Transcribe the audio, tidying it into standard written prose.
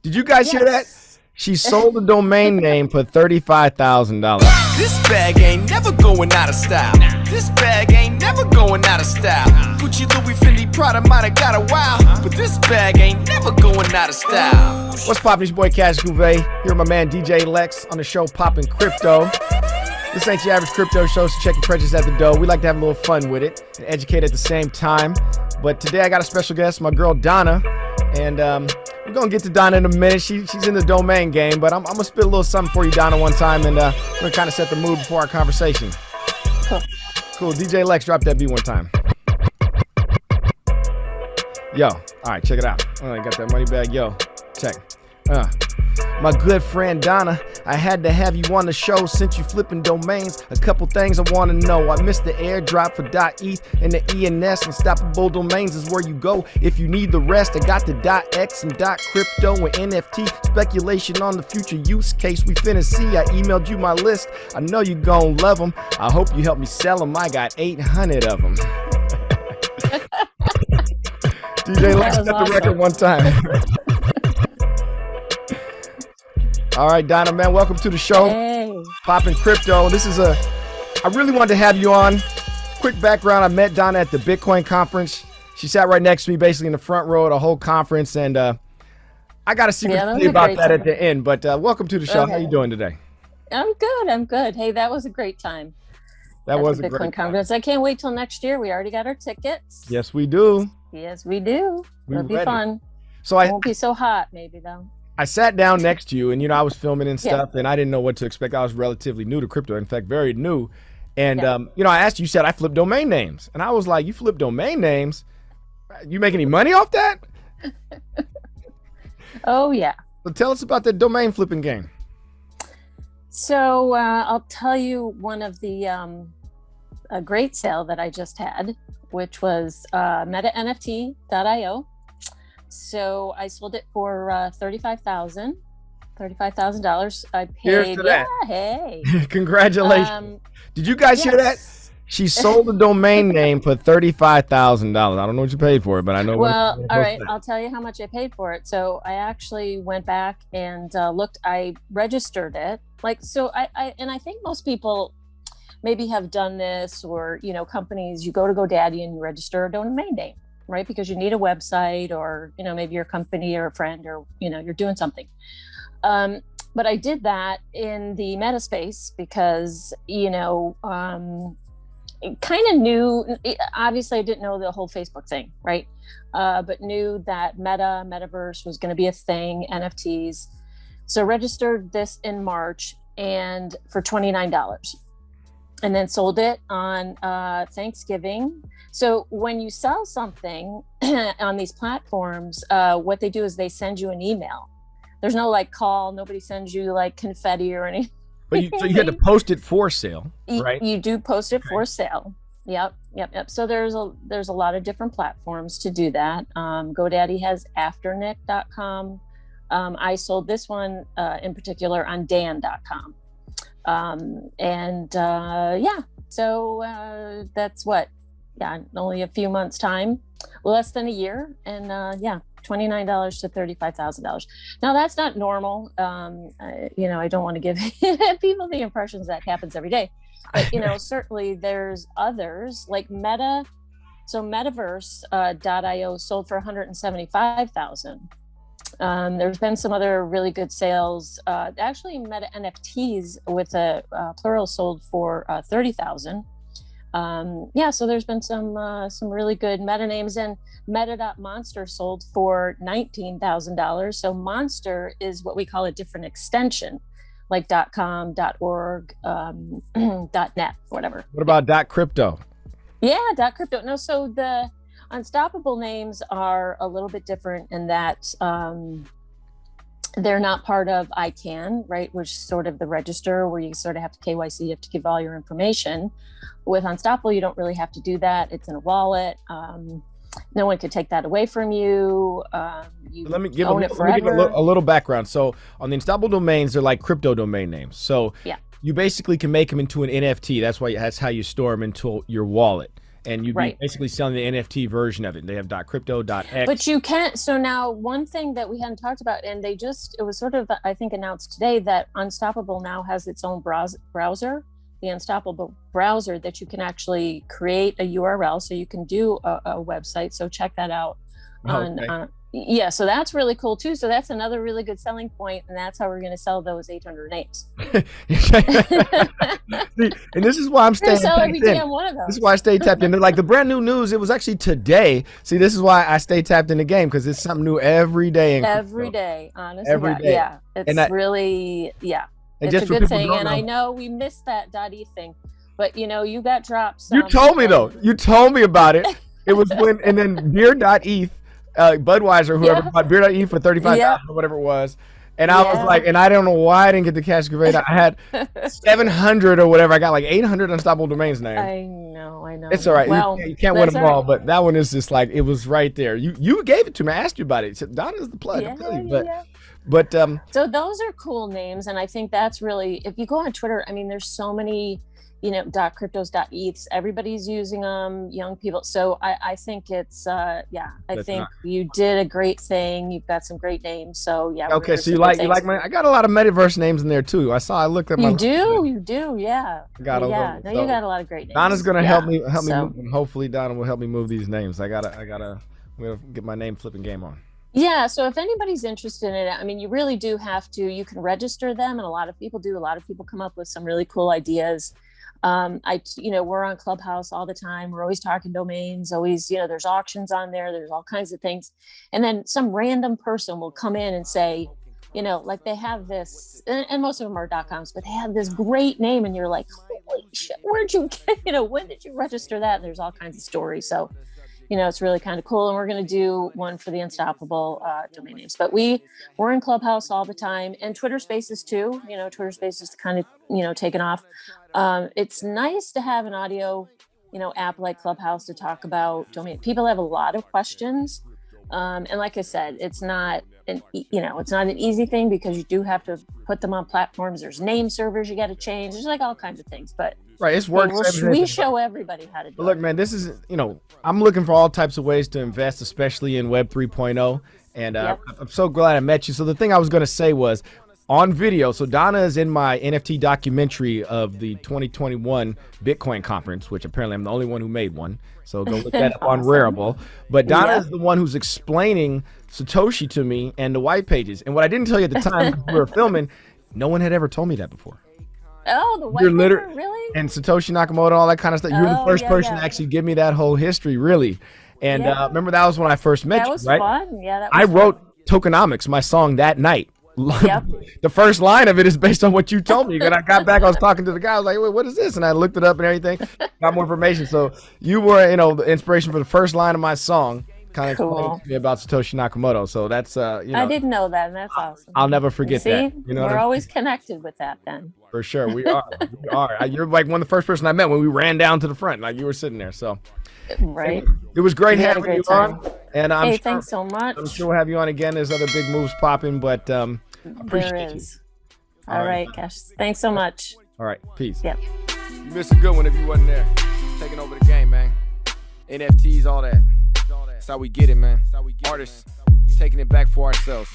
Did you guys hear that? She sold the domain name for $35,000. This bag ain't never going out of style. This bag ain't never going out of style. Gucci, Louis, Fendi, Prada might have got a while, but this bag ain't never going out of style. What's poppin'? It's your boy Cassius Cuvée here with my man DJ Lex on the show Poppin Crypto. This ain't your average crypto show, so check your prejudice at the door. We like to have a little fun with it and educate at the same time. But today I got a special guest, my girl Donna, and we're gonna get to Donna in a minute. She's in the domain game, but I'm gonna spit a little something for you, Donna, one time, and we're gonna kind of set the mood before our conversation. Cool. DJ Lex, drop that beat one time. Yo, all right, check it out. Oh, I got that money bag. Yo, check. My good friend Donna, I had to have you on the show since you flipping domains. A couple things I want to know. I missed the airdrop for .eth and the ENS. Unstoppable domains is where you go if you need the rest. I got the .x and .crypto and NFT. Speculation on the future use case we finna see. I emailed you my list. I know you gon' love them. I hope you help me sell them. I got 800 of them. DJ, let's set the record one time. All right, Donna, man, welcome to the show. Hey. Poppin Crypto. I really wanted to have you on. Quick background, I met Donna at the Bitcoin conference. She sat right next to me, basically in the front row of the whole conference, and I got a secret to say about that at the end, but welcome to the show. Okay. How you doing today? I'm good. Hey, that was a great time. That was a Bitcoin great conference. I can't wait till next year. We already got our tickets. Yes, we do. Yes, we do. It'll be fun. So it won't be so hot, maybe, though. I sat down next to you, and I was filming and stuff, and I didn't know what to expect. I was relatively new to crypto, in fact, very new. And I asked you, said I flip domain names, and I was like, "You flip domain names? You make any money off that?" Oh yeah. So tell us about the domain flipping game. So I'll tell you one of the a great sale that I just had, which was MetaNFT.io. So I sold it for $35,000. I paid. Here's to that. Yeah, hey. Congratulations. Did you guys hear that? She sold the domain name for $35,000. I don't know what you paid for it, but I know. Well, all right. I'll tell you how much I paid for it. So I actually went back and looked. I registered it. I think most people maybe have done this, or companies. You go to GoDaddy and you register a domain name. Right? Because you need a website, or, maybe your company or a friend, or, you're doing something. But I did that in the meta space because, kind of knew, obviously I didn't know the whole Facebook thing, right? But knew that metaverse was going to be a thing, NFTs. So registered this in March and for $29. And then sold it on Thanksgiving. So when you sell something on these platforms, what they do is they send you an email. There's no call. Nobody sends you confetti or anything. But you had to post it for sale, right? You do post it for sale. Yep. So there's a lot of different platforms to do that. GoDaddy has afternick.com. I sold this one in particular on dan.com. So that's only a few months time, less than a year. And $29 to $35,000. Now that's not normal. I don't want to give people the impressions that happens every day, but certainly there's others like Meta. So Metaverse.io sold for $175,000. There's been some other really good sales. Actually, Meta NFTs with a plural sold for $30,000. So there's been some really good meta names, and Meta.Monster sold for $19,000. So Monster is what we call a different extension, like .com, .org, .net, whatever. What about .crypto? Yeah, .crypto. No, so the Unstoppable names are a little bit different in that they're not part of ICANN, right? Which is sort of the register where you sort of have to KYC, you have to give all your information. With Unstoppable, you don't really have to do that. It's in a wallet. No one could take that away from you. Let me give a little background. So on the Unstoppable domains, they're like crypto domain names. So you basically can make them into an NFT. That's how you store them into your wallet. and you'd be basically selling the NFT version of it. They have .crypto, .x. But you can't. So now one thing that we hadn't talked about, and it was sort of, I think, announced today that Unstoppable now has its own browser, the Unstoppable browser, that you can actually create a URL. So you can do a website. So check that out. Yeah, so that's really cool too. So that's another really good selling point, and that's how we're going to sell those 800 names. See, and this is why I'm staying tapped in. This is why I stay tapped in. They're like the brand new news. It was actually today. See, this is why I stay tapped in the game, because it's something new every day. Every day, honestly. Every day. Yeah, it's really, it's a good thing. And I know we missed that .eth thing, but you got dropped. You told me though. You told me about it. It was when, and then beer.eth. Budweiser, whoever bought beer.eth for $35,000 or whatever it was, and I was like, and I don't know why I didn't get the Cassius Cuvée. I had 700 or whatever. I got like 800 unstoppable domains names. I know. It's all right. Well, you can't win them all, but that one is just like, it was right there. You gave it to me. I asked you about it. Donna's the plug. But so those are cool names, and I think that's really, if you go on Twitter, I mean, there's so many. .cryptos, .eths, everybody's using them, young people. So I think it's, I think you did a great thing. You've got some great names. So Okay, so you like my, I got a lot of metaverse names in there too. I looked at my. You do, yeah. You got a lot of great names. Donna's gonna help me move, and hopefully Donna will help me move these names. I'm gonna get my name flipping game on. Yeah, so if anybody's interested in it, I mean, you really do have to, you can register them, and a lot of people do. A lot of people come up with some really cool ideas. We're on Clubhouse all the time. We're always talking domains, always, there's auctions on there. There's all kinds of things. And then some random person will come in and say, like they have this, and most of them are .coms, but they have this great name. And you're like, holy shit, where'd you get, when did you register that? And there's all kinds of stories. So, it's really kind of cool. And we're going to do one for the Unstoppable domain names. But we're in Clubhouse all the time, and Twitter Spaces too. Twitter Spaces kind of, taken off. It's nice to have an audio, app like Clubhouse to talk about domain. People have a lot of questions. And like I said, it's not an easy thing, because you do have to put them on platforms. There's name servers you got to change. There's like all kinds of things, but it's work. We show everybody how to do it. Look, man, this is, I'm looking for all types of ways to invest, especially in Web 3.0. And I'm so glad I met you. So the thing I was going to say was, on video, so Donna is in my NFT documentary of the 2021 Bitcoin conference, which apparently I'm the only one who made one. So go look that up on Referral. But Donna is the one who's explaining Satoshi to me and the white pages. And what I didn't tell you at the time we were filming, no one had ever told me that before. Oh, the white paper, really? And Satoshi Nakamoto, all that kind of stuff. You're the first person to actually give me that whole history, really. And remember, that was when I first met you, right? That was fun. Yeah, that was I wrote Tokenomics, my song, that night. The first line of it is based on what you told me. When I got back, I was talking to the guy. I was like, wait, what is this? And I looked it up and everything, got more information. So you were, the inspiration for the first line of my song, kind of explaining to me about Satoshi Nakamoto. So that's, I didn't know that, and that's awesome. I'll never forget that. We're always connected with that then. For sure, we are. We are. You're like one of the first person I met when we ran down to the front, like you were sitting there. So, right. It was great having you on. And I'm sure, thanks so much. I'm sure we'll have you on again. There's other big moves popping, but appreciate you. All right, Cash. Thanks so much. All right, peace. Yep. You missed a good one if you wasn't there. Taking over the game, man. NFTs, all that. That's how we get it, man. Artists taking it back for ourselves.